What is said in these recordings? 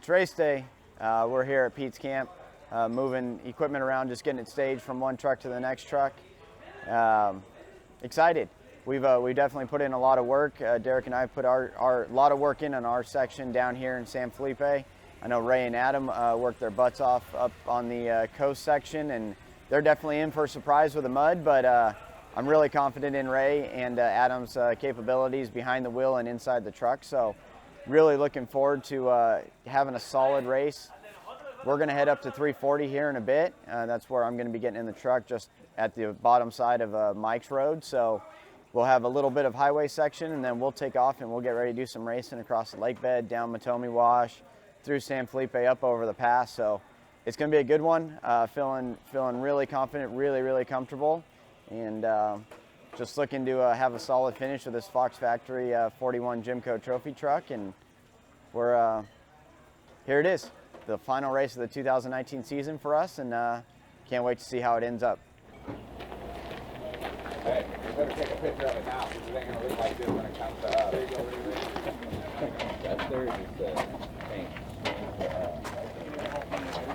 It's race day. We're here at Pete's camp, moving equipment around, just getting it staged from one truck to the next truck. Excited. We've definitely put in a lot of work. Derek and I put our lot of work in on our section down here in San Felipe. I know Ray and Adam worked their butts off up on the coast section, and they're definitely in for a surprise with the mud, but I'm really confident in Ray and Adam's capabilities behind the wheel and inside the truck. So really looking forward to having a solid race. We're going to head up to 340 here in a bit. That's where I'm going to be getting in the truck, just at the bottom side of Mike's Road. So we'll have a little bit of highway section, and then we'll take off and we'll get ready to do some racing across the lake bed, down Matomi Wash, through San Felipe, up over the pass. So it's going to be a good one. Feeling really confident, really comfortable, and just looking to have a solid finish with this Fox Factory 41 Jimco Trophy truck. And we're here it is, the final race of the 2019 season for us, and can't wait to see how it ends up. Hey, you better take a picture of it now, because it ain't going to look like this when it comes to us. There you go, That's theirs is the paint.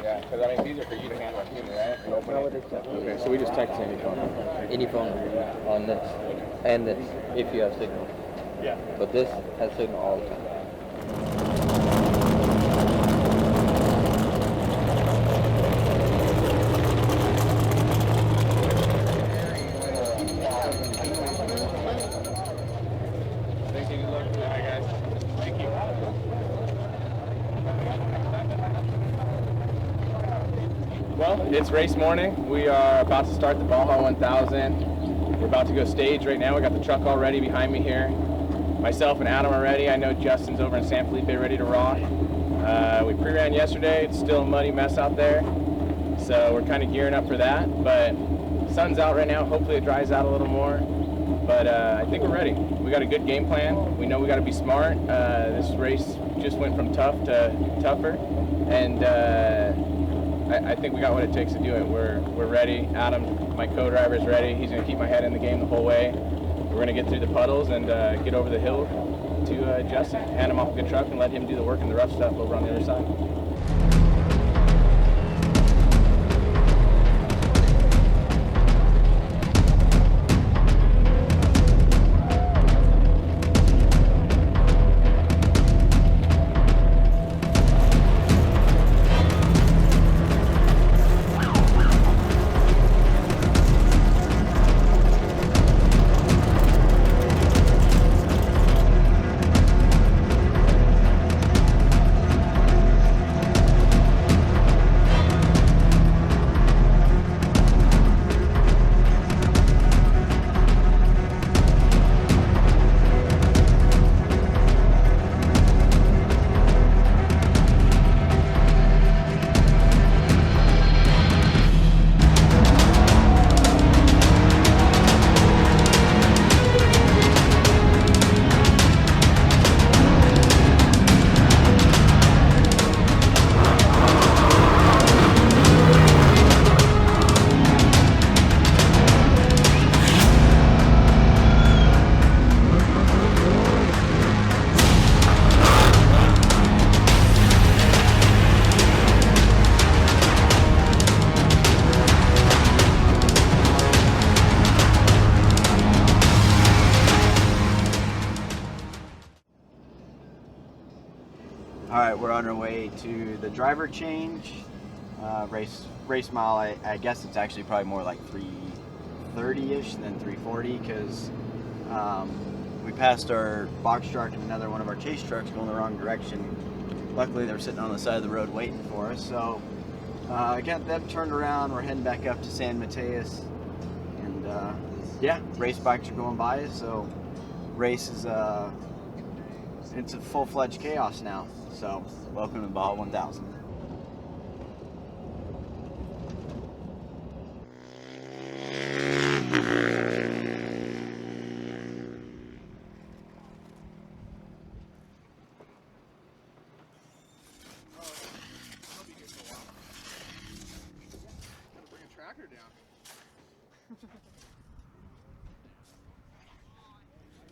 Yeah, because I mean, it's easier for you to handle it, right? And open it. Okay, so we just text any phone. Any phone on this and this, if you have signal. Yeah. But this has signal all the time. Well, it's race morning. We are about to start the Baja 1000. We're about to go stage right now. We got the truck all ready behind me here. Myself and Adam are ready. I know Justin's over in San Felipe ready to rock. We pre-ran yesterday. It's still a muddy mess out there, so we're kind of gearing up for that. But sun's out right now. Hopefully it dries out a little more. But I think we're ready. We got a good game plan. We know we got to be smart. This race just went from tough to tougher, and I think we got what it takes to do it. We're ready. Adam, my co-driver, is ready. He's going to keep my head in the game the whole way. We're going to get through the puddles and get over the hill to Justin, hand him off a good truck, and let him do the work and the rough stuff over on the other side. All right, we're on our way to the driver change. Race mile, I guess it's actually probably more like 330-ish than 340, because we passed our box truck and another one of our chase trucks going the wrong direction. Luckily, they were sitting on the side of the road waiting for us. So I got them turned around. We're heading back up to San Mateus. And yeah, race bikes are going by us. So race is, it's a full-fledged chaos now. So welcome to Baja 1000.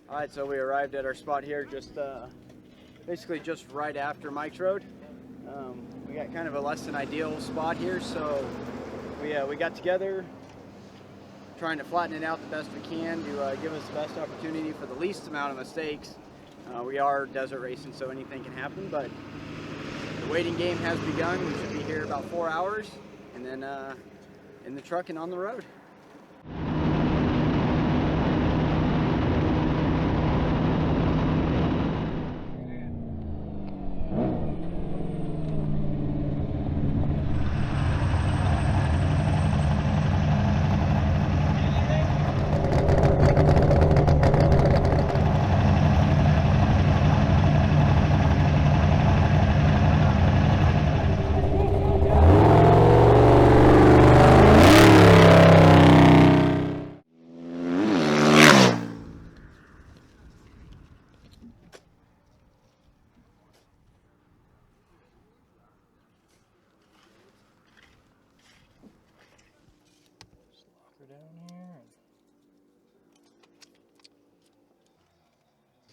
All right, so we arrived at our spot here just basically just right after Mike's Road. We got kind of a less than ideal spot here, so we got together, trying to flatten it out the best we can to give us the best opportunity for the least amount of mistakes. We are desert racing, so anything can happen, but the waiting game has begun. We should be here about 4 hours, and then in the truck and on the road.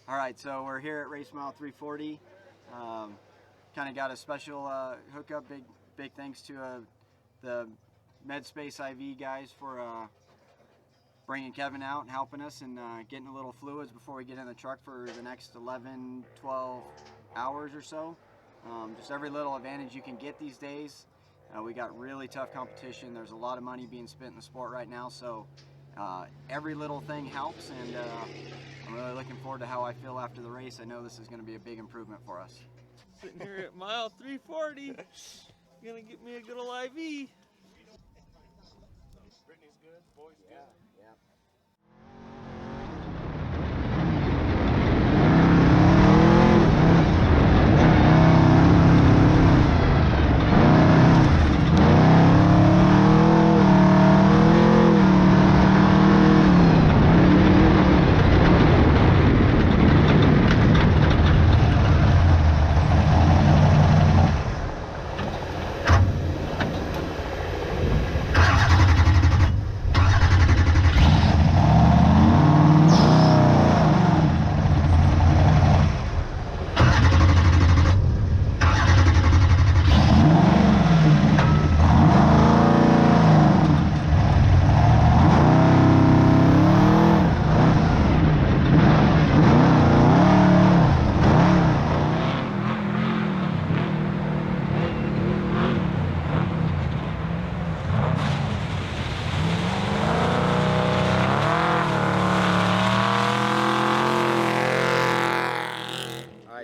All right, so we're here at race mile 340. Kind of got a special hookup. Big thanks to the MedSpace IV guys for bringing Kevin out and helping us and getting a little fluids before we get in the truck for the next 11, 12 hours or so. Just every little advantage you can get these days. We got really tough competition. There's a lot of money being spent in the sport right now, so every little thing helps, and I'm really looking forward to how I feel after the race. I know this is going to be a big improvement for us. Sitting here at mile 340, gonna get me a good old IV. Brittany's good, boys good. Yeah.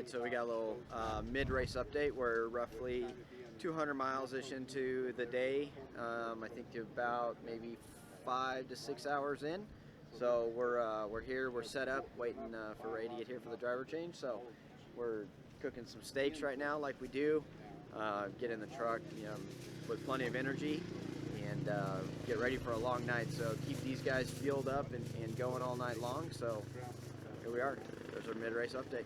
So we got a little mid-race update. We're roughly 200 miles-ish into the day. I think about maybe 5 to 6 hours in. So we're here, we're set up, waiting for Ray to get here for the driver change. So we're cooking some steaks right now, like we do. Get in the truck, with plenty of energy, and get ready for a long night. So keep these guys fueled up and going all night long. So here we are. There's our mid-race update.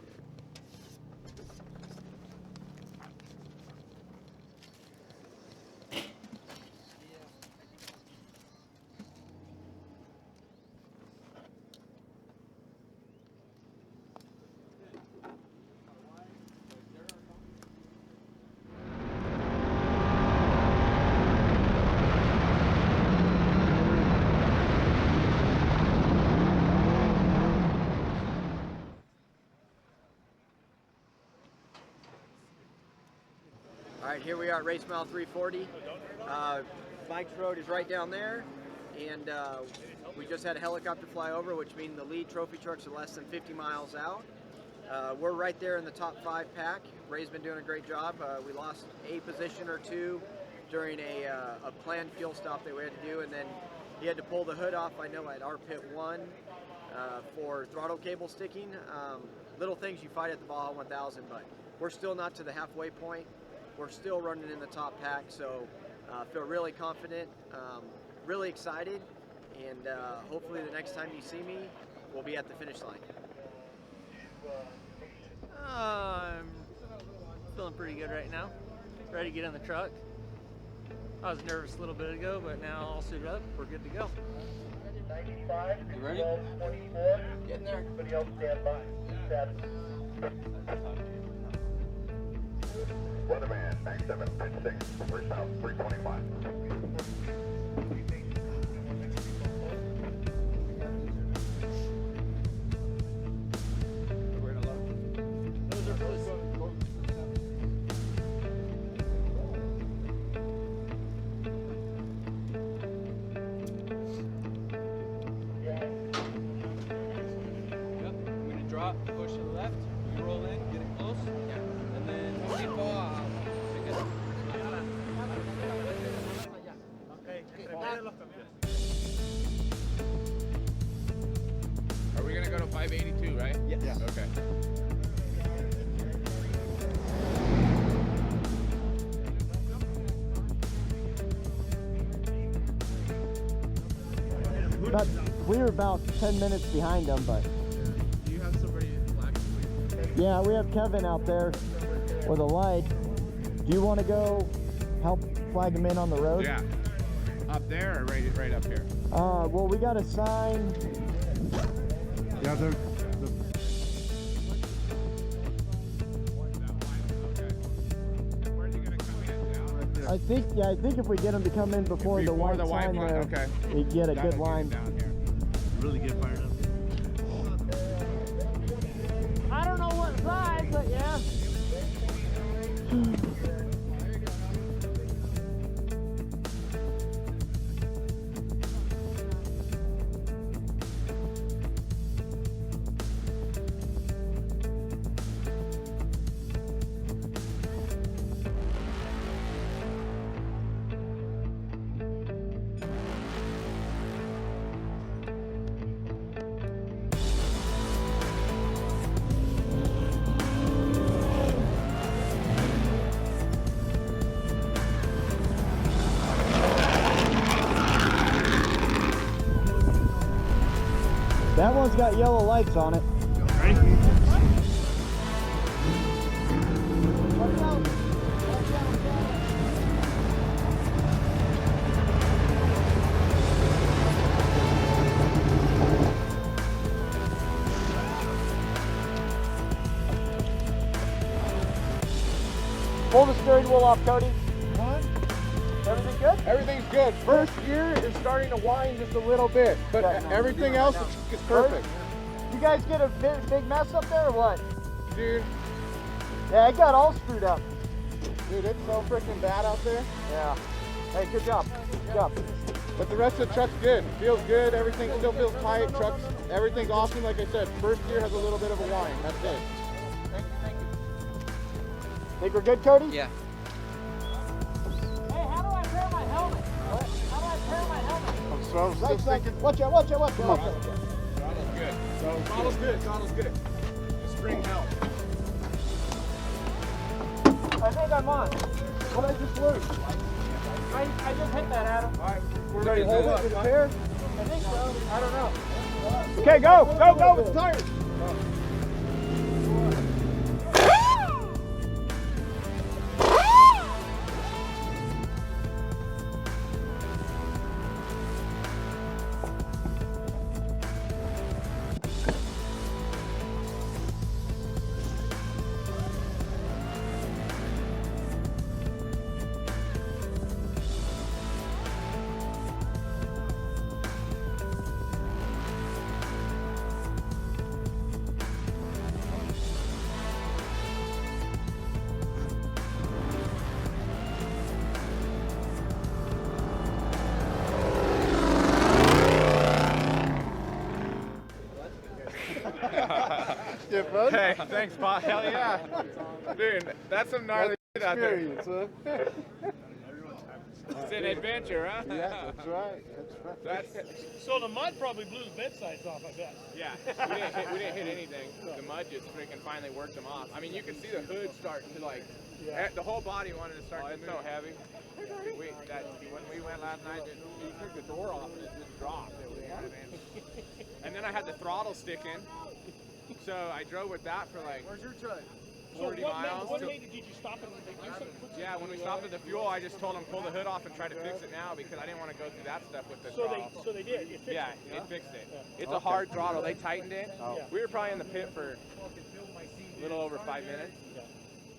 All right, here we are at race mile 340. Mike's Road is right down there, and we just had a helicopter fly over, which means the lead trophy trucks are less than 50 miles out. We're right there in the top 5 pack. Ray's been doing a great job. We lost a position or two during a planned fuel stop that we had to do, and then he had to pull the hood off, I know, at our pit 1 for throttle cable sticking. Little things you fight at the Baja 1000, but we're still not to the halfway point. We're still running in the top pack, so feel really confident, really excited, and hopefully the next time you see me, we'll be at the finish line. I'm feeling pretty good right now. Ready to get in the truck. I was nervous a little bit ago, but now all suited up, we're good to go. 95, You ready? 24. Getting there. Everybody else stand by. 7. Weatherman, 97, pitch 6, first out, 325. Drop, push to the left, you roll in, get it close, and then fall out. Are we gonna go to 582, right? Yes. Okay. We were about 10 minutes behind them, but Do you have somebody black? yeah, we have Kevin out there with a light. Do you want to go help flag him in on the road? Yeah. Up there or right up here? Well, we got a sign. Yeah, Where's he gonna come in? Down? I think if we get him to come in before the white sign line, there, okay. we get a That'll good get line. him down here. really get fired up. I don't know what size, but yeah. That one's got yellow lights on it. Pull the steering wheel off, Cody. Everything good? Everything's good. First gear is starting to whine just a little bit, but everything else is perfect. You guys get a big mess up there or what? Dude, Yeah, it got all screwed up. dude, it's so freaking bad out there. Yeah. Hey, good job. Good job. But the rest of the truck's good. Feels good. Everything still feels tight. Truck's, everything's awesome. Like I said, first gear has a little bit of a whine. That's it. Think we're good, Cody? Yeah. Hey, how do I pair my helmet? What? How do I pair my helmet? So I'm still thinking. Watch out, watch out, watch out. Throttle's good. Throttle's good. Throttle's good. The spring helps. I think I'm on. What I just lose? I just hit that, Adam. All right, we're Ready ready to to hold it with a pair? I think so. I don't know. Okay, go, go, go with the tires. Hey, thanks, Bob. Hell yeah. Dude, that's some gnarly shit out there. It's an adventure, huh? Yeah, that's right. That's right. So the mud probably blew the bed sides off, I bet. Yeah, we didn't hit anything. The mud just freaking finally worked them off. I mean, you can see the hood starting to like, the whole body wanted to start to move. So heavy. When we went last night, you took the door off and it just dropped. And then I had the throttle sticking, so I drove with that for like. Where's your truck? 40 miles. What made did you stop it? Yeah, when we stopped at the fuel, I just told them pull the hood off and try to fix it now because I didn't want to go through that stuff with the throttle. So they did. It fixed it. It fixed it. It's a hard throttle. They tightened it. We were probably in the pit for a little over 5 minutes.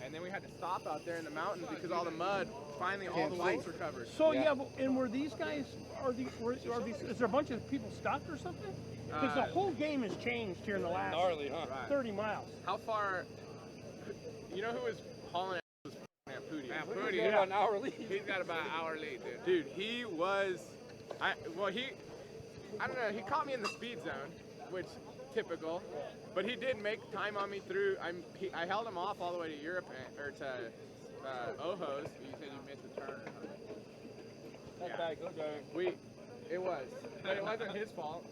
And then we had to stop out there in the mountains because all the mud, finally all the lights were covered. So yeah, but, and were these guys, are these, is there a bunch of people stuck or something? Because the whole game has changed here in the last 30 miles. How far, you know who was hauling ass was Mampudi. Mampudi, yeah. An hour lead. He's got about an hour lead, dude. Dude, he was, I don't know, he caught me in the speed zone, which, typical, but he did make time on me through, I held him off all the way to Europe, or to Ojos. You said you missed the turn or something. That's bad, go drive. It was, but it wasn't his fault.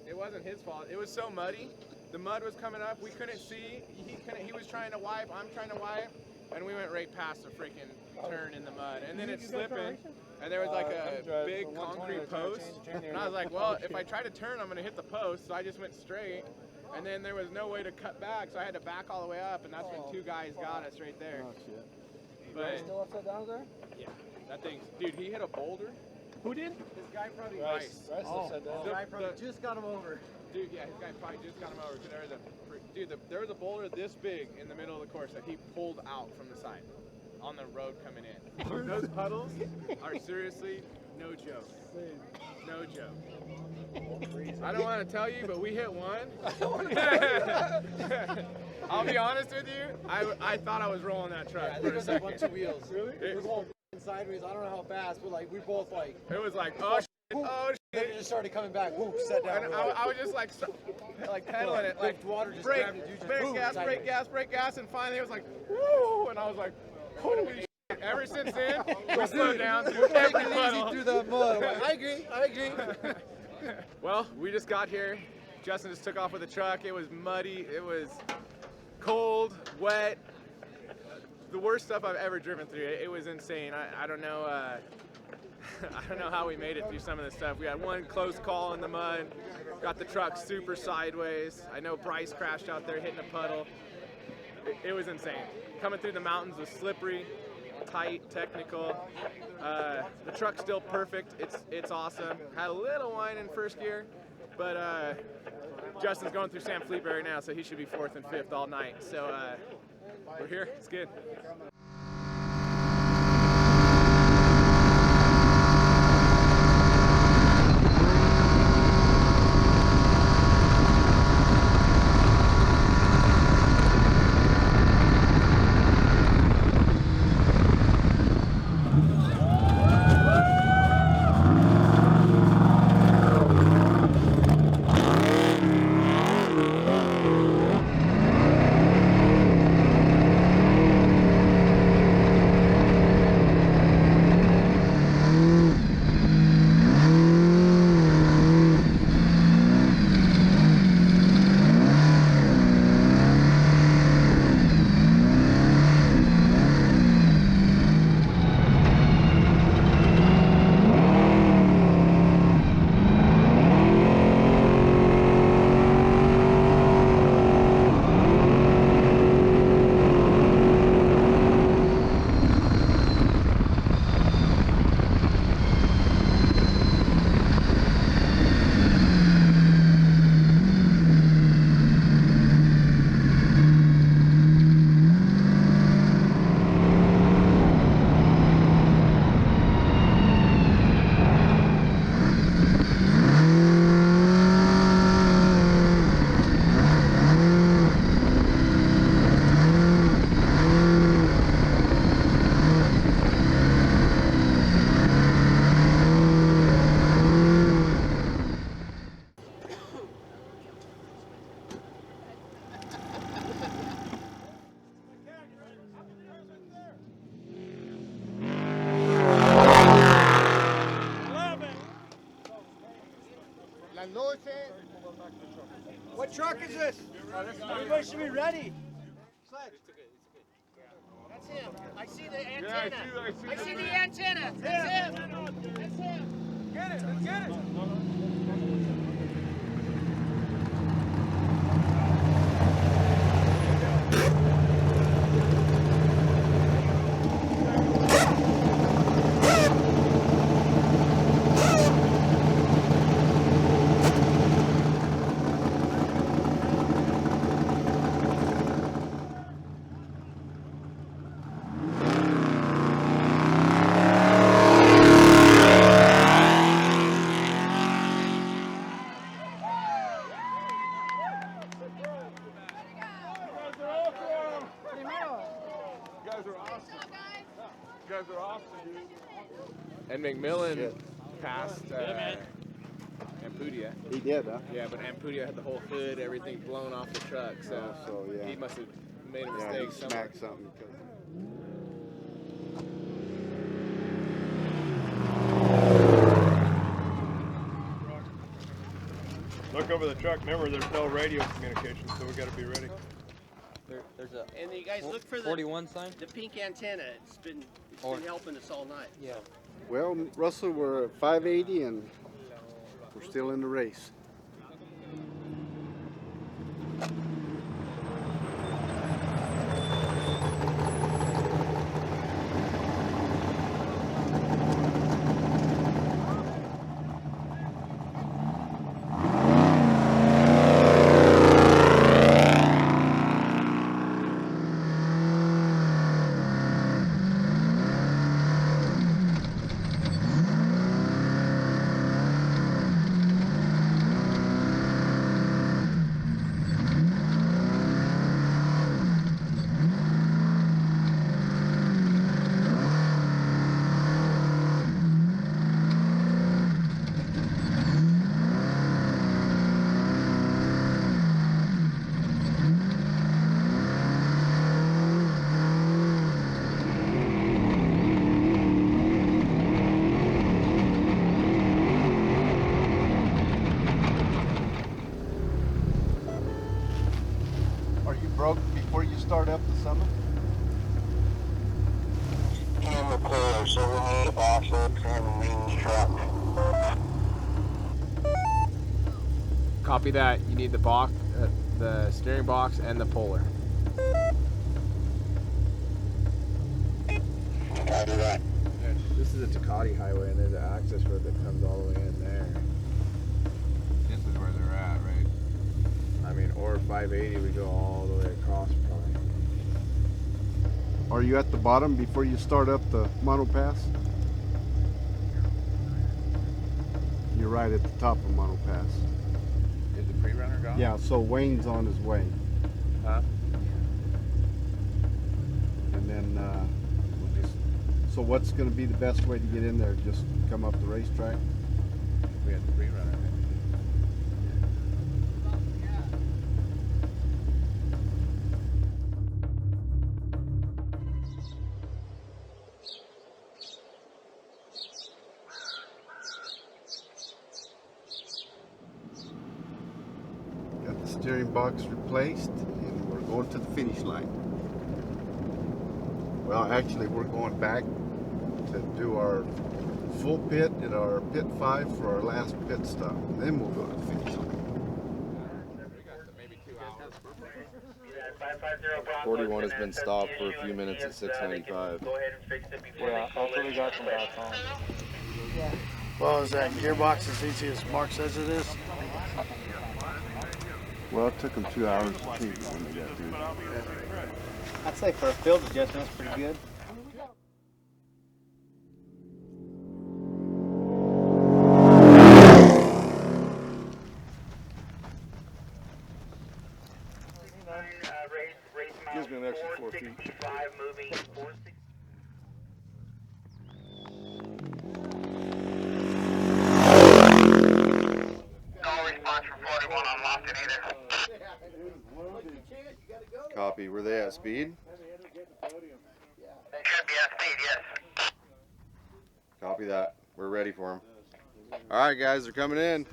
It wasn't his fault. It was so muddy. The mud was coming up. We couldn't see. He was trying to wipe. I'm trying to wipe. And we went right past the freaking turn in the mud. And then it's slipping. And there was like a big concrete post. And I was like, well, if I try to turn, I'm going to hit the post. So I just went straight. And then there was no way to cut back. So I had to back all the way up. And that's when two guys got us right there. Oh, shit. But Still upside down there? yeah, that thing. Dude, he hit a boulder. Who did? This guy probably Rice upside down. The guy probably just got him over. Dude, yeah, his guy probably just got him over. There was a boulder this big in the middle of the course that he pulled out from the side on the road coming in. Those puddles are seriously no joke. No joke. I don't want to tell you, but we hit one. I'll be honest with you. I thought I was rolling that truck for a second. A bunch of wheels. Really? It was all sideways. I don't know how fast, but like we both like. It was like, oh shit, oh shit. Then it just started coming back. Whoop, set down. And I was just like pedaling it, like water just brake, grabbed it, you just brake boom, gas, sideways. brake gas, brake gas, and finally it was like, woo, and I was like, holy shit. Ever since then, we slowed down through every puddle. Through the mud. I'm like, I agree. Well, we just got here. Justin just took off with the truck. It was muddy. It was cold, wet. The worst stuff I've ever driven through. It was insane. I don't know. I don't know how we made it through some of this stuff. We had one close call in the mud. Got the truck super sideways. I know Bryce crashed out there hitting a puddle. It was insane. Coming through the mountains was slippery, tight, technical. The truck's still perfect. It's awesome. Had a little whine in first gear, but Justin's going through San Felipe right now, so he should be 4th and 5th all night. So we're here. It's good. What truck is this? Everybody should be ready. That's him. I see the antenna. I see the antenna. That's him. That's him. Get it. Let's get it. Millen passed Ampudia. He did, huh? Yeah, but Ampudia had the whole hood, everything blown off the truck, so, yeah. he must have made a Yeah, mistake he somewhere. smacked something because. Look over the truck. Remember, there's no radio communication, so we got to be ready. There's a And you guys look for the 41 sign? the pink antenna. It's been helping us all night. Yeah. Well, Russell, we're at 580 and we're still in the race. Are you broke before you start up the summit? And the puller, so we need a box and main truck. Copy that. You need the box, the steering box, and the puller. Copy that. This is a Tecate highway, and there's an access road that comes all the way in there. This is where they're at, right? I mean, or 580, we go all the way across probably. Are you at the bottom before you start up the Mono Pass? You're right at the top of Mono Pass. Is the pre-runner gone? Yeah, so Wayne's on his way. Huh? And then, so what's going to be the best way to get in there? Just come up the racetrack? We had the pre-runner. Got the steering box replaced and we're going to the finish line. Well, actually we're going back to do our full pit at our pit 5 for our last pit stop. Then we'll go to the finish line. 41 has been stopped for a few minutes at 695. Yeah, hopefully we got some back home. Well, is that gearbox as easy as Mark says it is? Well, it took them 2 hours to take it when they got through. I'd say for a field adjustment, that's pretty good. Gives me an extra 4 feet. Copy. Were they at speed? Should be at speed, yes. Copy that. We're ready for them. All right, guys, they're coming in.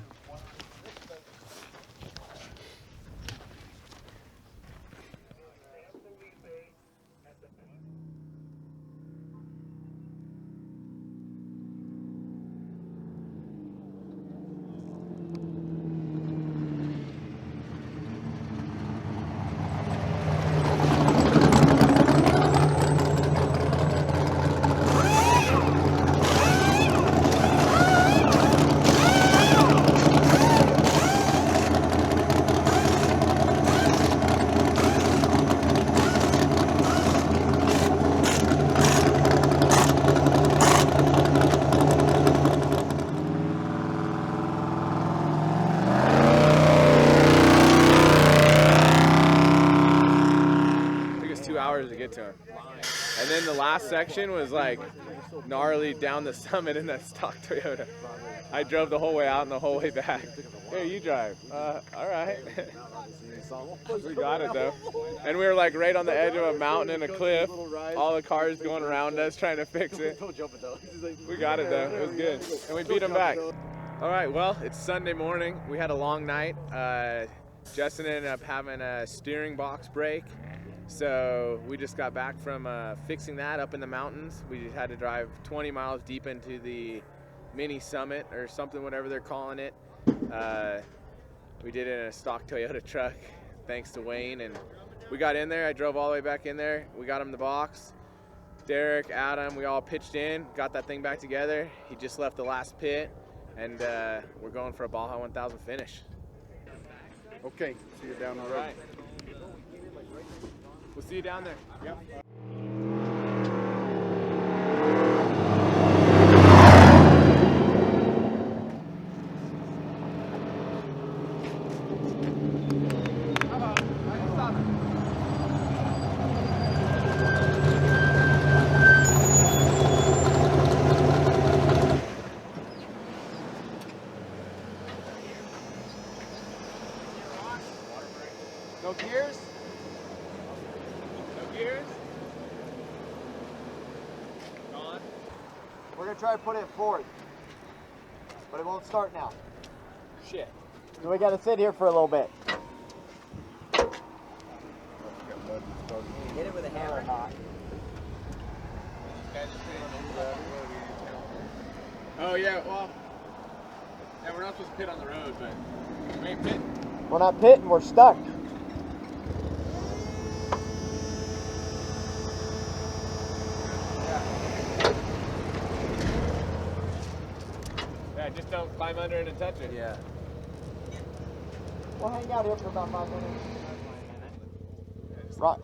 To get to him. And then the last section was like gnarly down the summit in that stock Toyota. I drove the whole way out and the whole way back. Here, you drive. All right. We got it though. And we were like right on the edge of a mountain and a cliff. All the cars going around us trying to fix it. We got it though. It was good. And we beat them back. All right, well, it's Sunday morning. We had a long night. Justin ended up having a steering box break. So we just got back from fixing that up in the mountains. We just had to drive 20 miles deep into the mini summit or something, whatever they're calling it. We did it in a stock Toyota truck, thanks to Wayne. And we got in there. I drove all the way back in there. We got him the box. Derek, Adam, we all pitched in, got that thing back together. He just left the last pit, and we're going for a Baja 1000 finish. Okay, see you down the road. All right. We'll see you down there. Yep. No gears? No gears? Gone? We're gonna try to put it forward, but it won't start now. Shit. So we gotta sit here for a little bit. Hit it with a hammer. Oh yeah, well, yeah, we're not supposed to pit on the road, but we ain't pitting. We're not pitting, we're stuck. Yeah, just don't climb under it and touch it. Yeah. We'll hang out here for about 5 minutes.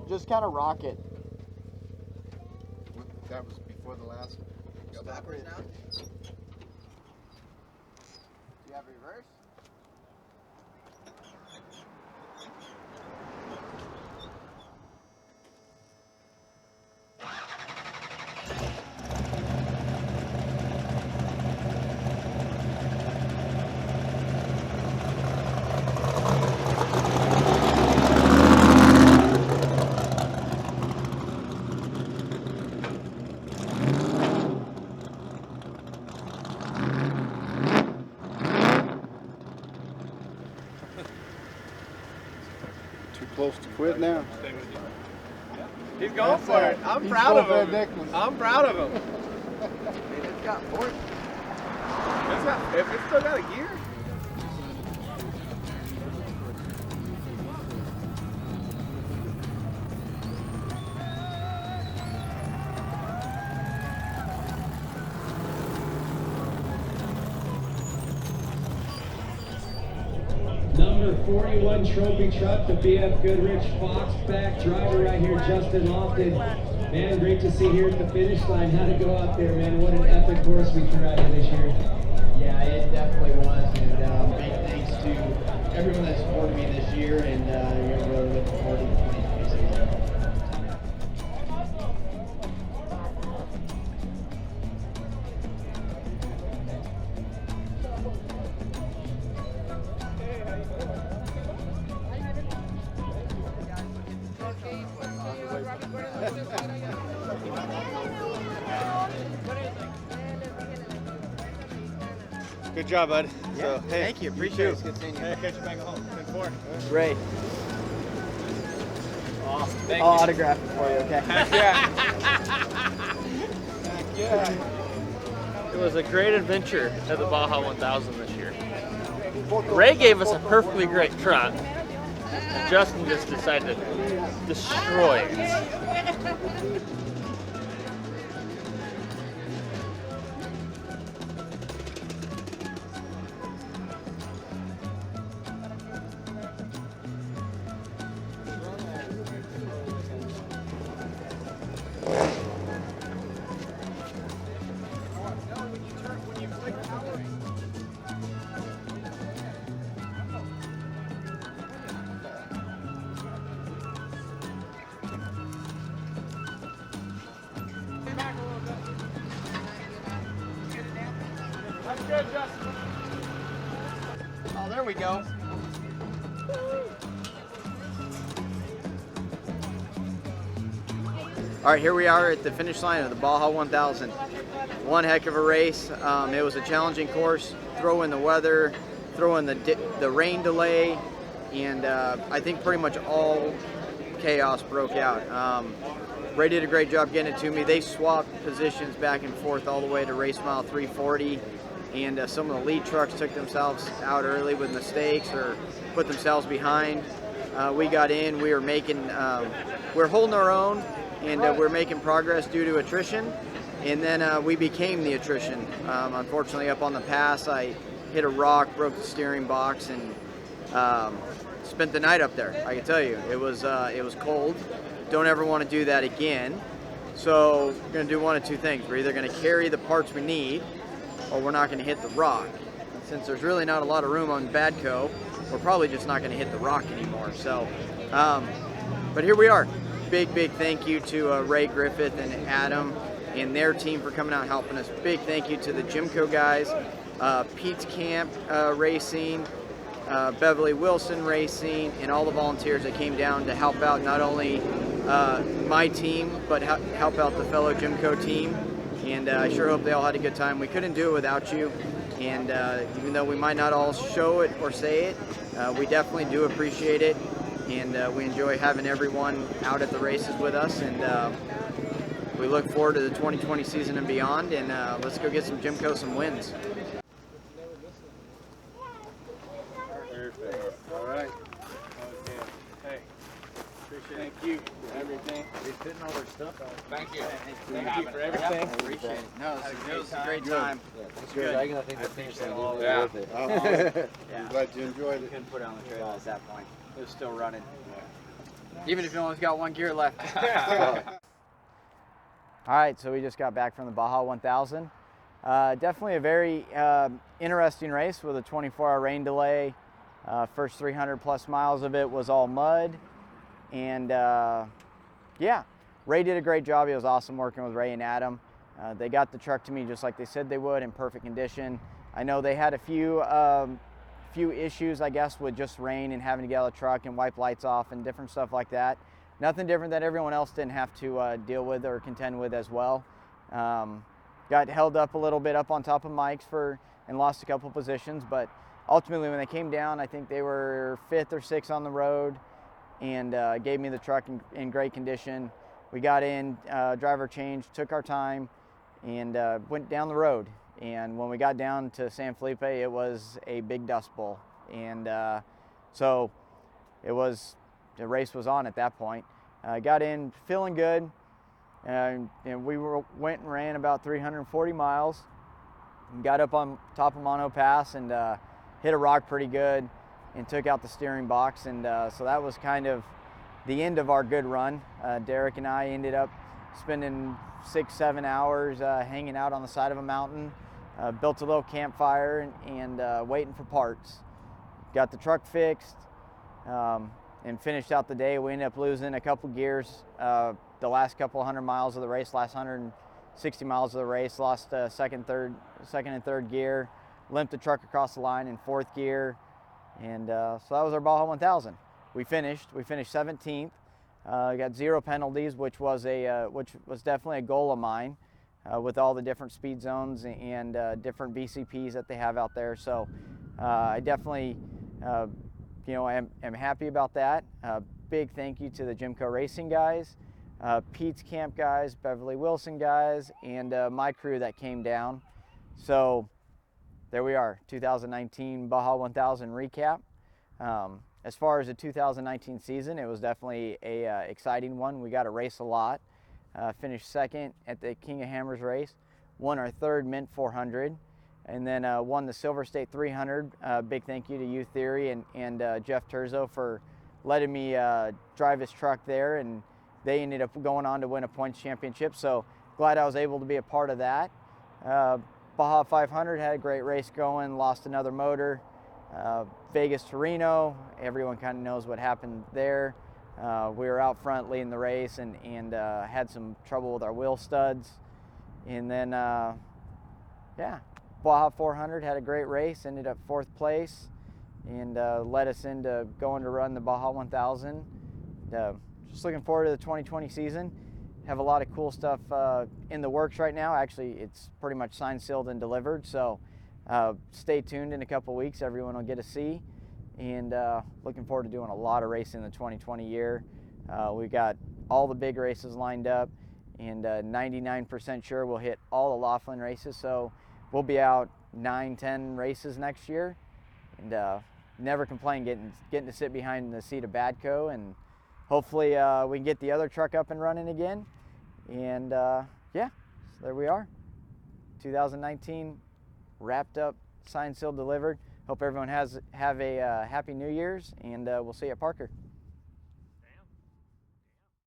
Just kind of rock it. That was before the last. Go backwards now? Do you have reverse? Too close to quit now. He's going for it. I'm proud of him. I'm proud of him. It's got port. If it's still got a gear. Number 41 trophy truck, the BF Goodrich Foxback driver right here, Justin Lofton. Man, great to see here at the finish line. How'd it go out there, man? What an epic course we threw out here this year. Yeah, it definitely was, and big thanks to everyone that supported me this year, and you're really looking forward to the 2026. Good job, bud. Yeah, So, hey, thank you. Appreciate it. It's good seeing you. Hey, catch you back home. 10-4. Great. Awesome. Thank I'll you. autograph it for you, okay? Heck yeah. Heck yeah. It was a great adventure at the Baja 1000 this year. Ray gave us a perfectly great truck. Justin just decided to destroy it. That's good, Justin. Oh, there we go. All right, here we are at the finish line of the Baja 1000. One heck of a race. It was a challenging course. Throw in the weather, throw in the rain delay, and I think pretty much all chaos broke out. Ray did a great job getting it to me. They swapped positions back and forth all the way to race mile 340, and some of the lead trucks took themselves out early with mistakes or put themselves behind. We got in. We were making, we're holding our own, and we're making progress due to attrition. And then we became the attrition. Unfortunately, up on the pass, I hit a rock, broke the steering box, and spent the night up there. I can tell you, it was cold. Don't ever want to do that again. So we're going to do one of two things. We're either going to carry the parts we need, or we're not going to hit the rock. Since there's really not a lot of room on Badco, we're probably just not going to hit the rock anymore. So, but here we are. Big thank you to Ray Griffith and Adam and their team for coming out and helping us. Big thank you to the Jimco guys, Pete's Camp Racing, Beverly Wilson Racing, and all the volunteers that came down to help out not only my team, but help out the fellow Jimco team. And I sure hope they all had a good time. We couldn't do it without you. And even though we might not all show it or say it, we definitely do appreciate it. And we enjoy having everyone out at the races with us. And we look forward to the 2020 season and beyond. And let's go get some Jimco some wins. All right. Okay. Hey, thank you for everything. They're putting all their stuff out. Thank you. Thank you for everything. Appreciate it. No, it was a great time. It's good. I think the finish line was Yeah. worth it. I'm glad you enjoyed it. Couldn't put it on the trail at that point. It was still running. Even if you only got one gear left. All right, so we just got back from the Baja 1000. Definitely a very interesting race with a 24-hour rain delay. First 300 plus miles of it was all mud. And yeah, Ray did a great job. It was awesome working with Ray and Adam. They got the truck to me just like they said they would, in perfect condition. I know they had a few issues, I guess, with just rain and having to get out of the truck and wipe lights off and different stuff like that. Nothing different that everyone else didn't have to deal with or contend with as well. Got held up a little bit up on top of Mike's and lost a couple positions, but ultimately when they came down, I think they were 5th or 6th on the road, and gave me the truck in great condition. We got in, driver changed, took our time, and went down the road. And when we got down to San Felipe, it was a big dust bowl. And so the race was on at that point. Got in feeling good. And we went and ran about 340 miles. And got up on top of Mono Pass and hit a rock pretty good and took out the steering box. And so that was kind of the end of our good run. Derek and I ended up spending 6-7 hours hanging out on the side of a mountain. Built a little campfire and waiting for parts. Got the truck fixed and finished out the day. We ended up losing a couple gears the last couple 100 miles of the race, last 160 miles of the race. Lost second and third gear. Limped the truck across the line in 4th gear. And so that was our Baja 1000. We finished 17th. Got 0 penalties, which was definitely a goal of mine. With all the different speed zones and different BCPs that they have out there. So I definitely, am happy about that. Big thank you to the Jimco Racing guys, Pete's Camp guys, Beverly Wilson guys, and my crew that came down. So there we are, 2019 Baja 1000 recap. As far as the 2019 season, it was definitely a exciting one. We got to race a lot. Finished 2nd at the King of Hammers race, won our 3rd Mint 400, and then won the Silver State 300. Big thank you to U Theory and Jeff Terzo for letting me drive his truck there, and they ended up going on to win a points championship. So glad I was able to be a part of that. Baja 500 had a great race going, lost another motor. Vegas to Reno, everyone kind of knows what happened there. We were out front leading the race and had some trouble with our wheel studs. And then, yeah, Baja 400, had a great race, ended up 4th place, and led us into going to run the Baja 1000. Just looking forward to the 2020 season. Have a lot of cool stuff in the works right now. Actually, it's pretty much signed, sealed, and delivered, so stay tuned. In a couple weeks, everyone will get to see, and looking forward to doing a lot of racing in the 2020 year. We've got all the big races lined up, and 99% sure we'll hit all the Laughlin races, so we'll be out 9-10 races next year, and never complain getting to sit behind the seat of Badco, and hopefully we can get the other truck up and running again. And yeah, so there we are. 2019 wrapped up, signed, sealed, delivered. Hope everyone have a happy New Year's, and we'll see you at Parker.